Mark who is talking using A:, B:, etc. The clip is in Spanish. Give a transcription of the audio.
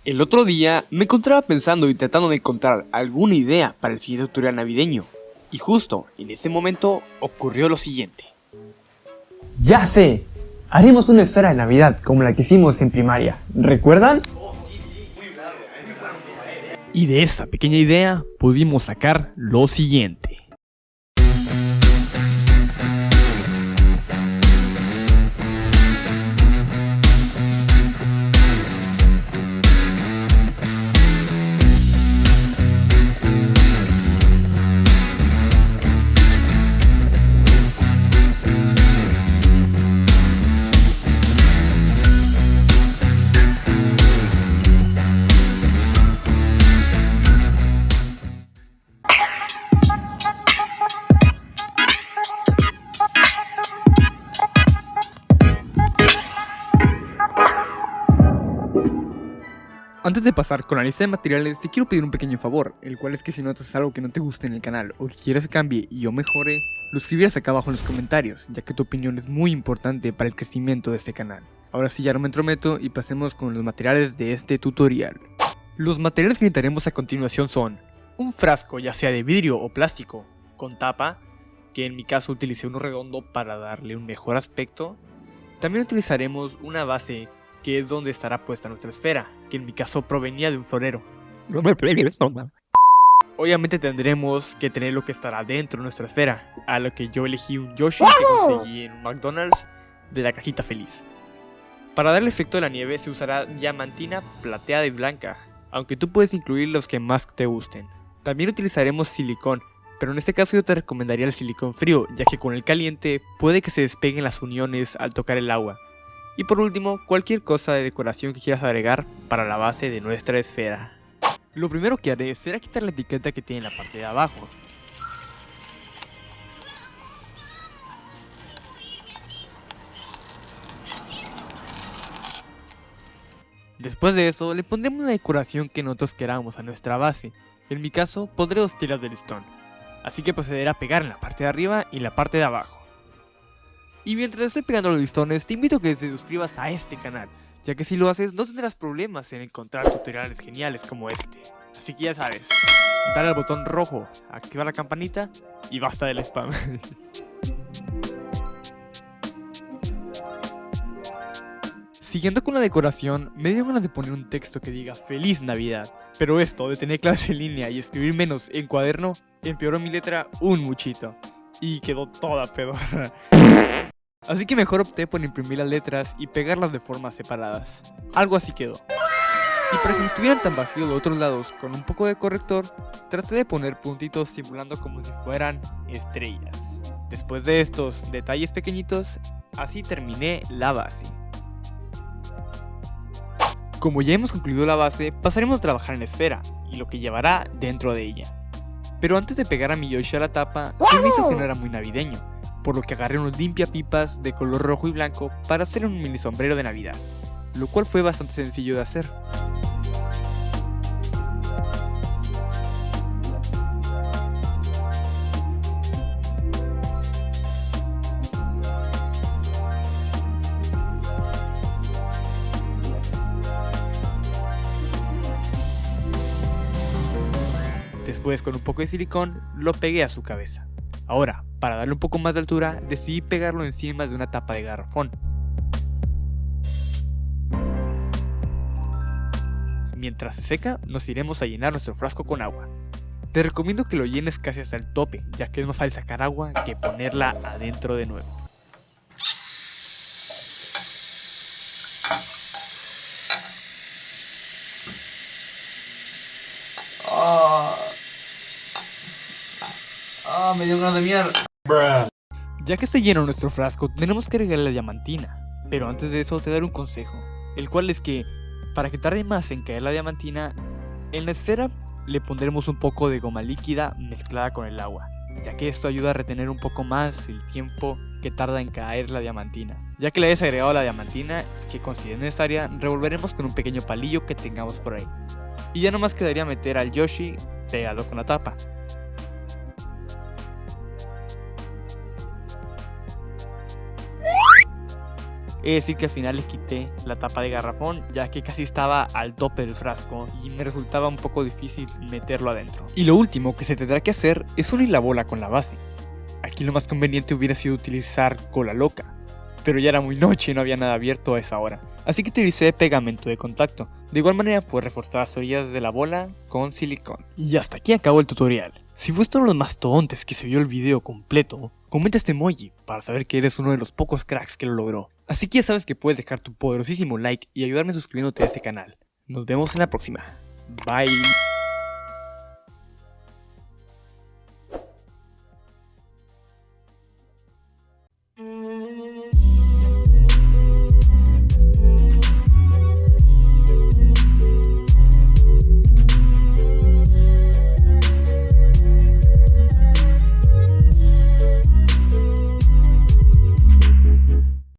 A: El otro día me encontraba pensando y tratando de encontrar alguna idea para el siguiente tutorial navideño. Y justo en ese momento ocurrió lo siguiente.
B: ¡Ya sé! Haremos una esfera de Navidad como la que hicimos en primaria. ¿Recuerdan?
C: Y de esta pequeña idea pudimos sacar lo siguiente. Antes de pasar con la lista de materiales, te quiero pedir un pequeño favor, el cual es que si notas algo que no te guste en el canal o que quieras que cambie y yo mejore, lo escribieras acá abajo en los comentarios, ya que tu opinión es muy importante para el crecimiento de este canal. Ahora sí ya no me entrometo y pasemos con los materiales de este tutorial. Los materiales que necesitaremos a continuación son un frasco, ya sea de vidrio o plástico, con tapa, que en mi caso utilicé uno redondo para darle un mejor aspecto. También utilizaremos una base, que es donde estará puesta nuestra esfera, que en mi caso provenía de un florero.
D: No me pegues, mamá.
C: Obviamente tendremos que tener lo que estará dentro de nuestra esfera, a lo que yo elegí un Yoshi que conseguí en un McDonald's de la cajita feliz. Para darle efecto a la nieve se usará diamantina plateada y blanca, aunque tú puedes incluir los que más te gusten. También utilizaremos silicón, pero en este caso yo te recomendaría el silicón frío, ya que con el caliente puede que se despeguen las uniones al tocar el agua. Y por último, cualquier cosa de decoración que quieras agregar para la base de nuestra esfera. Lo primero que haré será quitar la etiqueta que tiene en la parte de abajo. Después de eso, le pondremos una decoración que nosotros queramos a nuestra base. En mi caso, pondré 2 tiras de listón. Así que procederé a pegar en la parte de arriba y en la parte de abajo. Y mientras estoy pegando los listones, te invito a que te suscribas a este canal, ya que si lo haces no tendrás problemas en encontrar tutoriales geniales como este. Así que ya sabes, dale al botón rojo, activa la campanita y basta del spam. Siguiendo con la decoración, me dio ganas de poner un texto que diga Feliz Navidad, pero esto de tener clase en línea y escribir menos en cuaderno empeoró mi letra un muchito y quedó toda pedorra. Así que mejor opté por imprimir las letras y pegarlas de formas separadas. Algo así quedó. Y para que no estuvieran tan vacíos de otros lados, con un poco de corrector, traté de poner puntitos simulando como si fueran estrellas. Después de estos detalles pequeñitos, así terminé la base. Como ya hemos concluido la base, pasaremos a trabajar en la esfera y lo que llevará dentro de ella. Pero antes de pegar a mi Yoshi a la tapa, se me hizo que no era muy navideño, por lo que agarré unos limpiapipas de color rojo y blanco para hacer un mini sombrero de Navidad, lo cual fue bastante sencillo de hacer. Después, con un poco de silicón, lo pegué a su cabeza. Ahora, para darle un poco más de altura, decidí pegarlo encima de una tapa de garrafón. Mientras se seca, nos iremos a llenar nuestro frasco con agua. Te recomiendo que lo llenes casi hasta el tope, ya que es más fácil sacar agua que ponerla adentro de nuevo.
A: Me dio ganas de mierda.
C: Ya que está lleno nuestro frasco, tenemos que agregarle la diamantina. Pero antes de eso te daré un consejo, el cual es que, para que tarde más en caer la diamantina, en la esfera le pondremos un poco de goma líquida mezclada con el agua, ya que esto ayuda a retener un poco más el tiempo que tarda en caer la diamantina. Ya que le hayas agregado la diamantina que consideres necesaria, revolveremos con un pequeño palillo que tengamos por ahí. Y ya nomás quedaría meter al Yoshi pegado con la tapa. Es decir que al final le quité la tapa de garrafón, ya que casi estaba al tope del frasco y me resultaba un poco difícil meterlo adentro. Y lo último que se tendrá que hacer es unir la bola con la base. Aquí lo más conveniente hubiera sido utilizar cola loca, pero ya era muy noche y no había nada abierto a esa hora. Así que utilicé pegamento de contacto. De igual manera pues reforzar las orillas de la bola con silicón. Y hasta aquí acabó el tutorial. Si fuiste uno de los mastodontes que se vio el video completo, comenta este emoji para saber que eres uno de los pocos cracks que lo logró. Así que ya sabes que puedes dejar tu poderosísimo like y ayudarme suscribiéndote a este canal. Nos vemos en la próxima. Bye.